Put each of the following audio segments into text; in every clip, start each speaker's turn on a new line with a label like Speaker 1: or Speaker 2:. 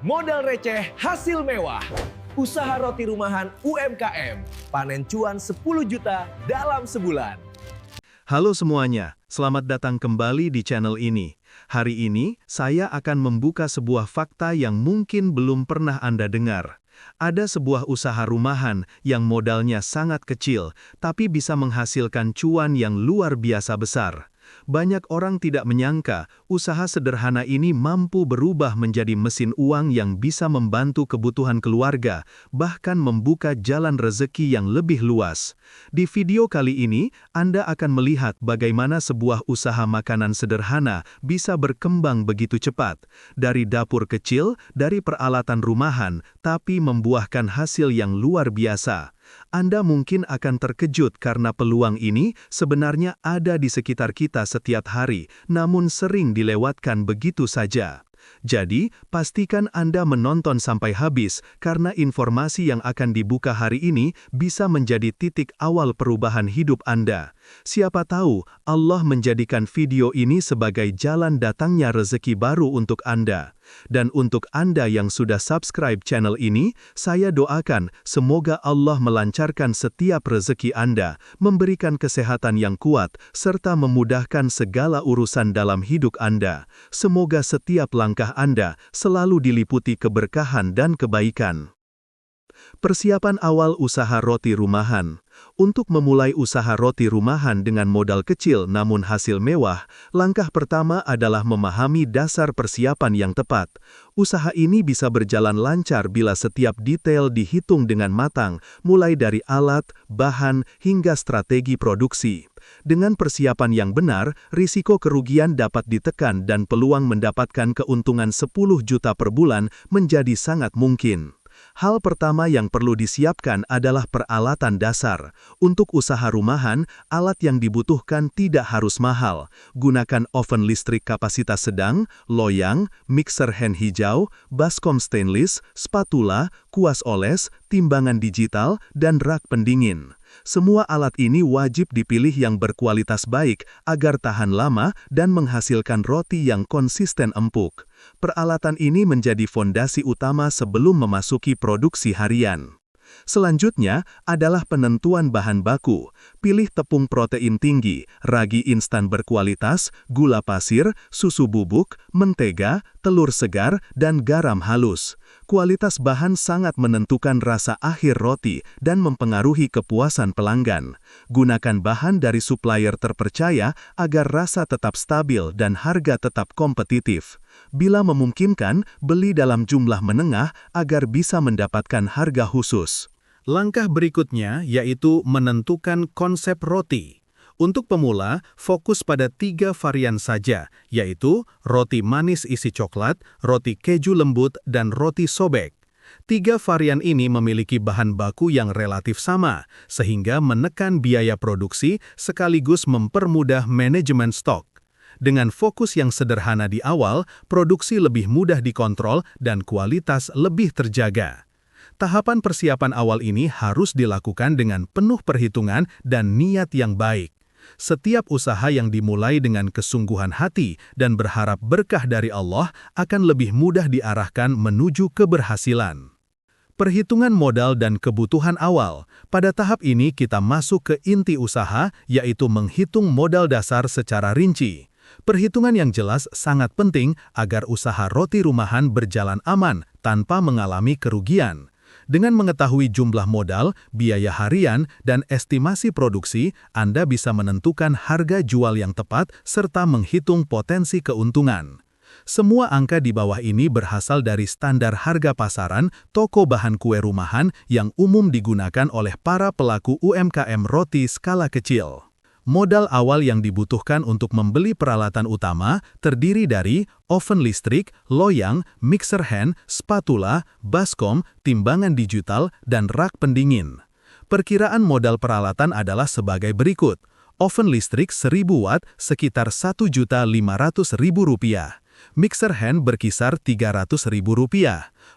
Speaker 1: Modal receh, hasil mewah. Usaha roti rumahan UMKM. Panen cuan 10 juta dalam sebulan.
Speaker 2: Halo semuanya, selamat datang kembali di channel ini. Hari ini, saya akan membuka sebuah fakta yang mungkin belum pernah Anda dengar. Ada sebuah usaha rumahan yang modalnya sangat kecil, tapi bisa menghasilkan cuan yang luar biasa besar. Banyak orang tidak menyangka usaha sederhana ini mampu berubah menjadi mesin uang yang bisa membantu kebutuhan keluarga, bahkan membuka jalan rezeki yang lebih luas. Di video kali ini, Anda akan melihat bagaimana sebuah usaha makanan sederhana bisa berkembang begitu cepat. Dari dapur kecil, dari peralatan rumahan, tapi membuahkan hasil yang luar biasa. Anda mungkin akan terkejut karena peluang ini sebenarnya ada di sekitar kita setiap hari, namun sering dilewatkan begitu saja. Jadi, pastikan Anda menonton sampai habis karena informasi yang akan dibuka hari ini bisa menjadi titik awal perubahan hidup Anda. Siapa tahu Allah menjadikan video ini sebagai jalan datangnya rezeki baru untuk Anda. Dan untuk Anda yang sudah subscribe channel ini, saya doakan semoga Allah melancarkan setiap rezeki Anda, memberikan kesehatan yang kuat, serta memudahkan segala urusan dalam hidup Anda. Semoga setiap langkah Anda selalu diliputi keberkahan dan kebaikan. Persiapan awal usaha roti rumahan. Untuk memulai usaha roti rumahan dengan modal kecil namun hasil mewah, langkah pertama adalah memahami dasar persiapan yang tepat. Usaha ini bisa berjalan lancar bila setiap detail dihitung dengan matang, mulai dari alat, bahan, hingga strategi produksi. Dengan persiapan yang benar, risiko kerugian dapat ditekan dan peluang mendapatkan keuntungan 10 juta per bulan menjadi sangat mungkin. Hal pertama yang perlu disiapkan adalah peralatan dasar. Untuk usaha rumahan, alat yang dibutuhkan tidak harus mahal. Gunakan oven listrik kapasitas sedang, loyang, mixer hand hijau, baskom stainless, spatula, kuas oles, timbangan digital, dan rak pendingin. Semua alat ini wajib dipilih yang berkualitas baik agar tahan lama dan menghasilkan roti yang konsisten empuk. Peralatan ini menjadi fondasi utama sebelum memasuki produksi harian. Selanjutnya adalah penentuan bahan baku. Pilih tepung protein tinggi, ragi instan berkualitas, gula pasir, susu bubuk, mentega, telur segar, dan garam halus. Kualitas bahan sangat menentukan rasa akhir roti dan mempengaruhi kepuasan pelanggan. Gunakan bahan dari supplier terpercaya agar rasa tetap stabil dan harga tetap kompetitif. Bila memungkinkan, beli dalam jumlah menengah agar bisa mendapatkan harga khusus. Langkah berikutnya yaitu menentukan konsep roti. Untuk pemula, fokus pada 3 varian saja, yaitu roti manis isi coklat, roti keju lembut, dan roti sobek. 3 varian ini memiliki bahan baku yang relatif sama, sehingga menekan biaya produksi sekaligus mempermudah manajemen stok. Dengan fokus yang sederhana di awal, produksi lebih mudah dikontrol dan kualitas lebih terjaga. Tahapan persiapan awal ini harus dilakukan dengan penuh perhitungan dan niat yang baik. Setiap usaha yang dimulai dengan kesungguhan hati dan berharap berkah dari Allah akan lebih mudah diarahkan menuju keberhasilan. Perhitungan modal dan kebutuhan awal. Pada tahap ini kita masuk ke inti usaha, yaitu menghitung modal dasar secara rinci. Perhitungan yang jelas sangat penting agar usaha roti rumahan berjalan aman tanpa mengalami kerugian. Dengan mengetahui jumlah modal, biaya harian, dan estimasi produksi, Anda bisa menentukan harga jual yang tepat serta menghitung potensi keuntungan. Semua angka di bawah ini berasal dari standar harga pasaran toko bahan kue rumahan yang umum digunakan oleh para pelaku UMKM roti skala kecil. Modal awal yang dibutuhkan untuk membeli peralatan utama terdiri dari oven listrik, loyang, mixer hand, spatula, baskom, timbangan digital, dan rak pendingin. Perkiraan modal peralatan adalah sebagai berikut. Oven listrik 1000 watt sekitar Rp1.500.000. Mixer hand berkisar Rp300.000,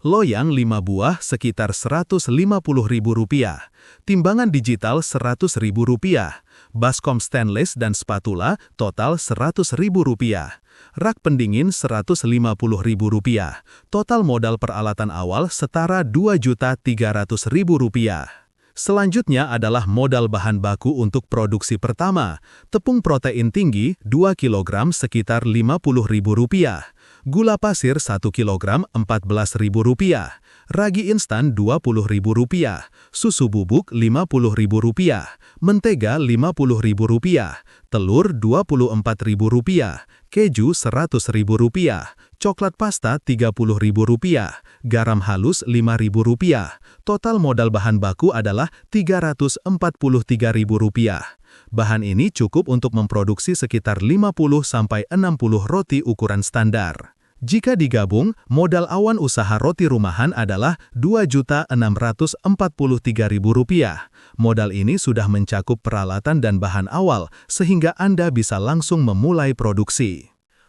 Speaker 2: loyang 5 buah sekitar Rp150.000, timbangan digital Rp100.000, baskom stainless dan spatula total Rp100.000, rak pendingin Rp150.000, total modal peralatan awal setara Rp2.300.000. Selanjutnya adalah modal bahan baku untuk produksi pertama, tepung protein tinggi 2 kg sekitar Rp50.000, gula pasir 1 kg Rp14.000, ragi instan Rp20.000, susu bubuk Rp50.000, mentega Rp50.000, telur Rp24.000, keju Rp100.000, coklat pasta Rp30.000, garam halus Rp5.000. Total modal bahan baku adalah Rp343.000. Bahan ini cukup untuk memproduksi sekitar 50-60 roti ukuran standar. Jika digabung, modal awan usaha roti rumahan adalah Rp2.643.000. Modal ini sudah mencakup peralatan dan bahan awal, sehingga Anda bisa langsung memulai produksi.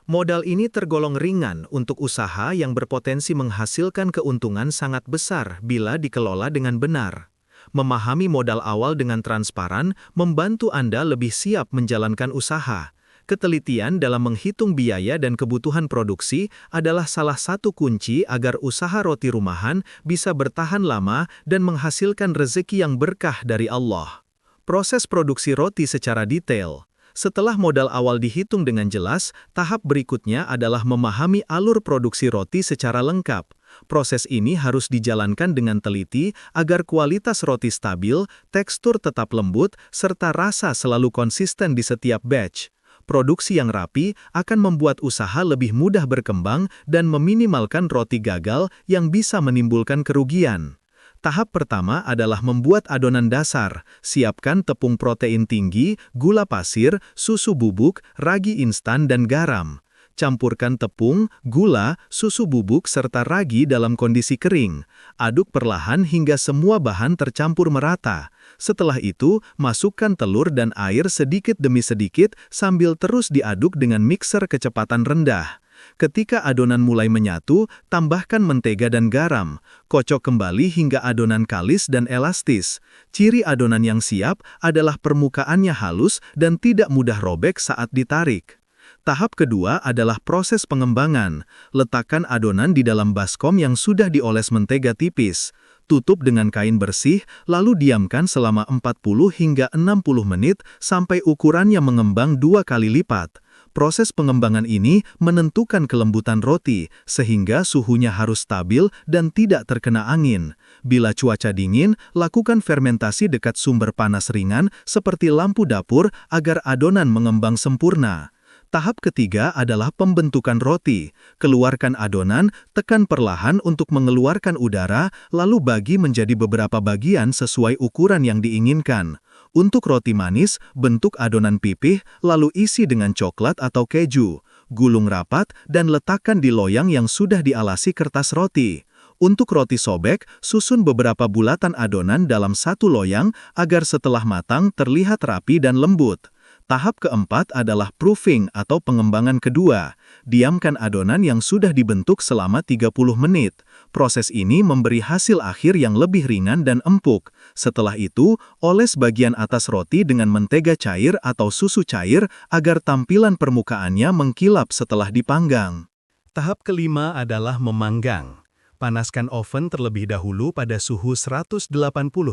Speaker 2: Modal ini tergolong ringan untuk usaha yang berpotensi menghasilkan keuntungan sangat besar bila dikelola dengan benar. Memahami modal awal dengan transparan membantu Anda lebih siap menjalankan usaha. Ketelitian dalam menghitung biaya dan kebutuhan produksi adalah salah satu kunci agar usaha roti rumahan bisa bertahan lama dan menghasilkan rezeki yang berkah dari Allah. Proses produksi roti secara detail. Setelah modal awal dihitung dengan jelas, tahap berikutnya adalah memahami alur produksi roti secara lengkap. Proses ini harus dijalankan dengan teliti agar kualitas roti stabil, tekstur tetap lembut, serta rasa selalu konsisten di setiap batch. Produksi yang rapi akan membuat usaha lebih mudah berkembang dan meminimalkan roti gagal yang bisa menimbulkan kerugian. Tahap pertama adalah membuat adonan dasar. Siapkan tepung protein tinggi, gula pasir, susu bubuk, ragi instan, dan garam. Campurkan tepung, gula, susu bubuk, serta ragi dalam kondisi kering. Aduk perlahan hingga semua bahan tercampur merata. Setelah itu, masukkan telur dan air sedikit demi sedikit sambil terus diaduk dengan mixer kecepatan rendah. Ketika adonan mulai menyatu, tambahkan mentega dan garam. Kocok kembali hingga adonan kalis dan elastis. Ciri adonan yang siap adalah permukaannya halus dan tidak mudah robek saat ditarik. Tahap kedua adalah proses pengembangan. Letakkan adonan di dalam baskom yang sudah dioles mentega tipis. Tutup dengan kain bersih, lalu diamkan selama 40 hingga 60 menit sampai ukurannya mengembang 2 kali lipat. Proses pengembangan ini menentukan kelembutan roti, sehingga suhunya harus stabil dan tidak terkena angin. Bila cuaca dingin, lakukan fermentasi dekat sumber panas ringan seperti lampu dapur agar adonan mengembang sempurna. Tahap ketiga adalah pembentukan roti. Keluarkan adonan, tekan perlahan untuk mengeluarkan udara, lalu bagi menjadi beberapa bagian sesuai ukuran yang diinginkan. Untuk roti manis, bentuk adonan pipih, lalu isi dengan coklat atau keju. Gulung rapat dan letakkan di loyang yang sudah dialasi kertas roti. Untuk roti sobek, susun beberapa bulatan adonan dalam satu loyang agar setelah matang terlihat rapi dan lembut. Tahap keempat adalah proofing atau pengembangan kedua. Diamkan adonan yang sudah dibentuk selama 30 menit. Proses ini memberi hasil akhir yang lebih ringan dan empuk. Setelah itu, oles bagian atas roti dengan mentega cair atau susu cair agar tampilan permukaannya mengkilap setelah dipanggang. Tahap kelima adalah memanggang. Panaskan oven terlebih dahulu pada suhu 180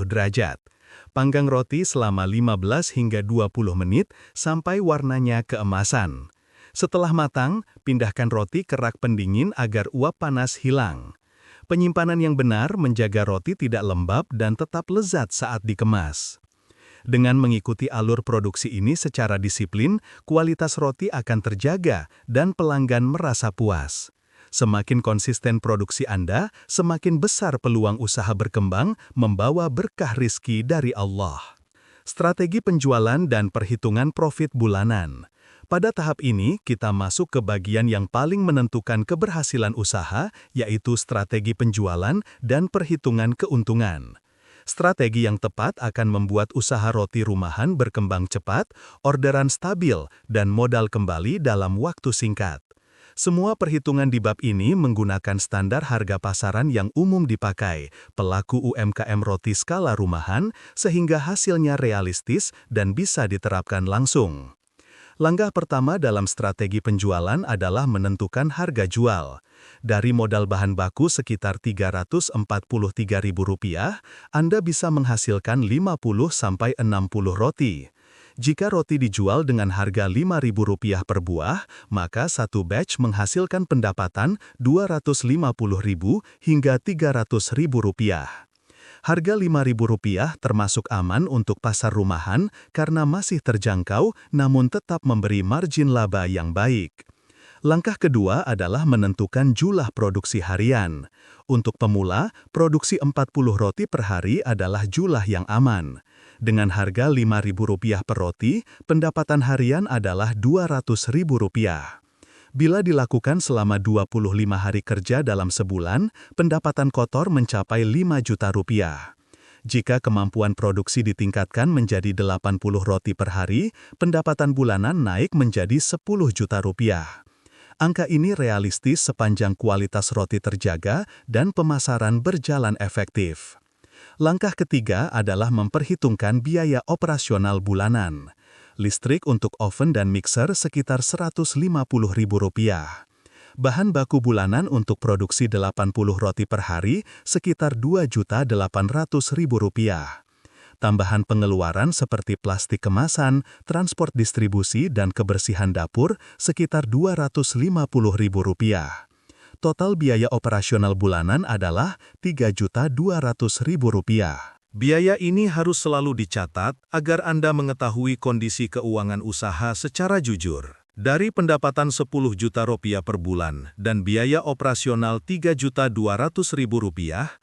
Speaker 2: derajat. Panggang roti selama 15 hingga 20 menit sampai warnanya keemasan. Setelah matang, pindahkan roti ke rak pendingin agar uap panas hilang. Penyimpanan yang benar menjaga roti tidak lembab dan tetap lezat saat dikemas. Dengan mengikuti alur produksi ini secara disiplin, kualitas roti akan terjaga dan pelanggan merasa puas. Semakin konsisten produksi Anda, semakin besar peluang usaha berkembang, membawa berkah rizki dari Allah. Strategi penjualan dan perhitungan profit bulanan. Pada tahap ini, kita masuk ke bagian yang paling menentukan keberhasilan usaha, yaitu strategi penjualan dan perhitungan keuntungan. Strategi yang tepat akan membuat usaha roti rumahan berkembang cepat, orderan stabil, dan modal kembali dalam waktu singkat. Semua perhitungan di bab ini menggunakan standar harga pasaran yang umum dipakai pelaku UMKM roti skala rumahan sehingga hasilnya realistis dan bisa diterapkan langsung. Langkah pertama dalam strategi penjualan adalah menentukan harga jual. Dari modal bahan baku sekitar Rp343.000, Anda bisa menghasilkan 50-60 roti. Jika roti dijual dengan harga Rp5.000 per buah, maka satu batch menghasilkan pendapatan Rp250.000 hingga Rp300.000. Harga Rp5.000 termasuk aman untuk pasar rumahan karena masih terjangkau namun tetap memberi margin laba yang baik. Langkah kedua adalah menentukan jumlah produksi harian. Untuk pemula, produksi 40 roti per hari adalah jumlah yang aman. Dengan harga Rp5.000 per roti, pendapatan harian adalah Rp200.000. Bila dilakukan selama 25 hari kerja dalam sebulan, pendapatan kotor mencapai Rp5 juta. Jika kemampuan produksi ditingkatkan menjadi 80 roti per hari, pendapatan bulanan naik menjadi Rp10 juta. Angka ini realistis sepanjang kualitas roti terjaga dan pemasaran berjalan efektif. Langkah ketiga adalah memperhitungkan biaya operasional bulanan. Listrik untuk oven dan mixer sekitar Rp150.000. Bahan baku bulanan untuk produksi 80 roti per hari sekitar Rp2.800.000. Tambahan pengeluaran seperti plastik kemasan, transport distribusi dan kebersihan dapur sekitar Rp250.000. Total biaya operasional bulanan adalah Rp3.200.000. Biaya ini harus selalu dicatat agar Anda mengetahui kondisi keuangan usaha secara jujur. Dari pendapatan Rp10 juta per bulan dan biaya operasional Rp3.200.000,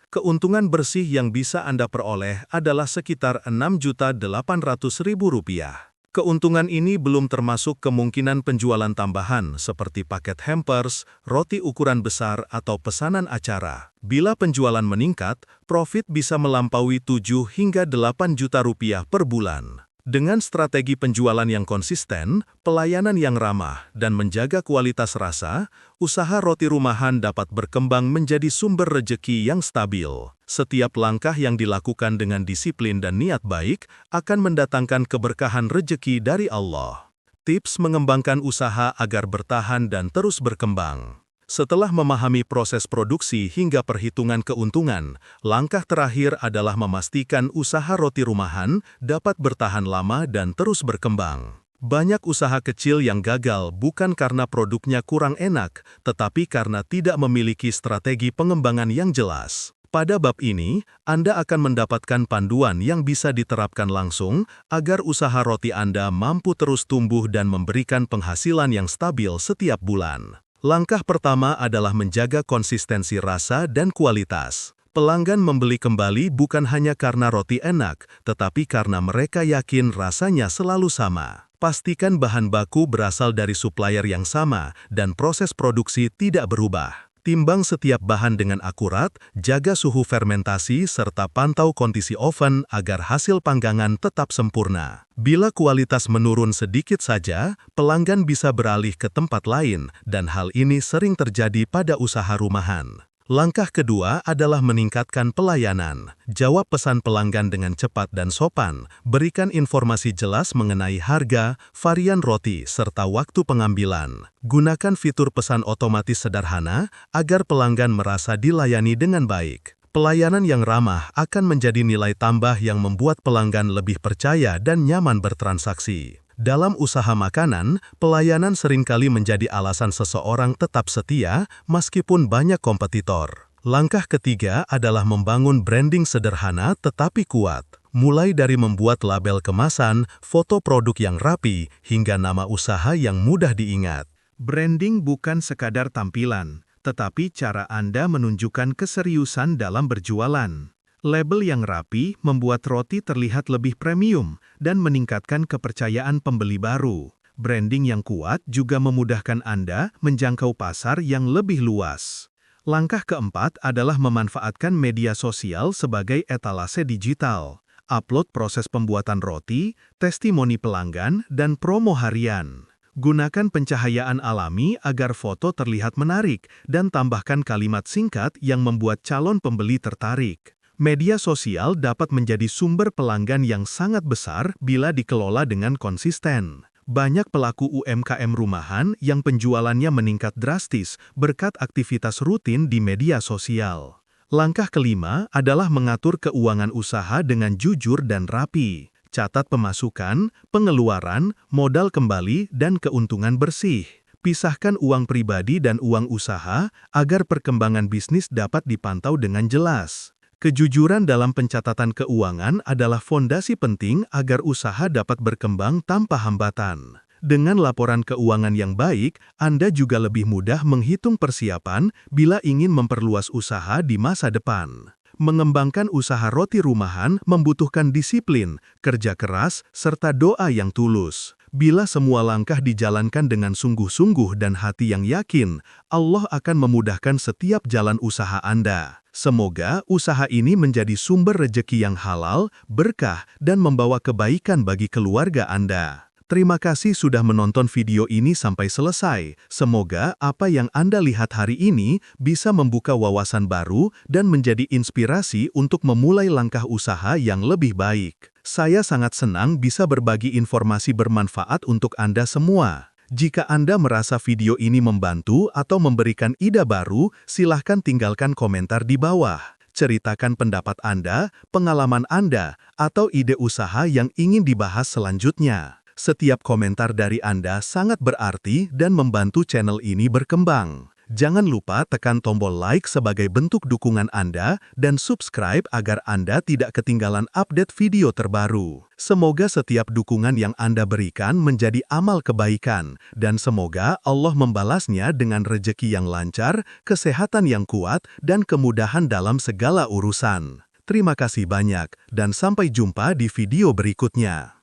Speaker 2: keuntungan bersih yang bisa Anda peroleh adalah sekitar Rp6.800.000. Keuntungan ini belum termasuk kemungkinan penjualan tambahan seperti paket hampers, roti ukuran besar atau pesanan acara. Bila penjualan meningkat, profit bisa melampaui 7 hingga 8 juta rupiah per bulan. Dengan strategi penjualan yang konsisten, pelayanan yang ramah, dan menjaga kualitas rasa, usaha roti rumahan dapat berkembang menjadi sumber rejeki yang stabil. Setiap langkah yang dilakukan dengan disiplin dan niat baik akan mendatangkan keberkahan rejeki dari Allah. Tips mengembangkan usaha agar bertahan dan terus berkembang. Setelah memahami proses produksi hingga perhitungan keuntungan, langkah terakhir adalah memastikan usaha roti rumahan dapat bertahan lama dan terus berkembang. Banyak usaha kecil yang gagal bukan karena produknya kurang enak, tetapi karena tidak memiliki strategi pengembangan yang jelas. Pada bab ini, Anda akan mendapatkan panduan yang bisa diterapkan langsung agar usaha roti Anda mampu terus tumbuh dan memberikan penghasilan yang stabil setiap bulan. Langkah pertama adalah menjaga konsistensi rasa dan kualitas. Pelanggan membeli kembali bukan hanya karena roti enak, tetapi karena mereka yakin rasanya selalu sama. Pastikan bahan baku berasal dari supplier yang sama dan proses produksi tidak berubah. Timbang setiap bahan dengan akurat, jaga suhu fermentasi, serta pantau kondisi oven agar hasil panggangan tetap sempurna. Bila kualitas menurun sedikit saja, pelanggan bisa beralih ke tempat lain, dan hal ini sering terjadi pada usaha rumahan. Langkah kedua adalah meningkatkan pelayanan. Jawab pesan pelanggan dengan cepat dan sopan. Berikan informasi jelas mengenai harga, varian roti, serta waktu pengambilan. Gunakan fitur pesan otomatis sederhana agar pelanggan merasa dilayani dengan baik. Pelayanan yang ramah akan menjadi nilai tambah yang membuat pelanggan lebih percaya dan nyaman bertransaksi. Dalam usaha makanan, pelayanan seringkali menjadi alasan seseorang tetap setia meskipun banyak kompetitor. Langkah ketiga adalah membangun branding sederhana tetapi kuat. Mulai dari membuat label kemasan, foto produk yang rapi, hingga nama usaha yang mudah diingat. Branding bukan sekadar tampilan, tetapi cara Anda menunjukkan keseriusan dalam berjualan. Label yang rapi membuat roti terlihat lebih premium dan meningkatkan kepercayaan pembeli baru. Branding yang kuat juga memudahkan Anda menjangkau pasar yang lebih luas. Langkah keempat adalah memanfaatkan media sosial sebagai etalase digital. Upload proses pembuatan roti, testimoni pelanggan, dan promo harian. Gunakan pencahayaan alami agar foto terlihat menarik dan tambahkan kalimat singkat yang membuat calon pembeli tertarik. Media sosial dapat menjadi sumber pelanggan yang sangat besar bila dikelola dengan konsisten. Banyak pelaku UMKM rumahan yang penjualannya meningkat drastis berkat aktivitas rutin di media sosial. Langkah kelima adalah mengatur keuangan usaha dengan jujur dan rapi. Catat pemasukan, pengeluaran, modal kembali, dan keuntungan bersih. Pisahkan uang pribadi dan uang usaha agar perkembangan bisnis dapat dipantau dengan jelas. Kejujuran dalam pencatatan keuangan adalah fondasi penting agar usaha dapat berkembang tanpa hambatan. Dengan laporan keuangan yang baik, Anda juga lebih mudah menghitung persiapan bila ingin memperluas usaha di masa depan. Mengembangkan usaha roti rumahan membutuhkan disiplin, kerja keras, serta doa yang tulus. Bila semua langkah dijalankan dengan sungguh-sungguh dan hati yang yakin, Allah akan memudahkan setiap jalan usaha Anda. Semoga usaha ini menjadi sumber rejeki yang halal, berkah, dan membawa kebaikan bagi keluarga Anda. Terima kasih sudah menonton video ini sampai selesai. Semoga apa yang Anda lihat hari ini bisa membuka wawasan baru dan menjadi inspirasi untuk memulai langkah usaha yang lebih baik. Saya sangat senang bisa berbagi informasi bermanfaat untuk Anda semua. Jika Anda merasa video ini membantu atau memberikan ide baru, silahkan tinggalkan komentar di bawah. Ceritakan pendapat Anda, pengalaman Anda, atau ide usaha yang ingin dibahas selanjutnya. Setiap komentar dari Anda sangat berarti dan membantu channel ini berkembang. Jangan lupa tekan tombol like sebagai bentuk dukungan Anda dan subscribe agar Anda tidak ketinggalan update video terbaru. Semoga setiap dukungan yang Anda berikan menjadi amal kebaikan, dan semoga Allah membalasnya dengan rejeki yang lancar, kesehatan yang kuat, dan kemudahan dalam segala urusan. Terima kasih banyak, dan sampai jumpa di video berikutnya.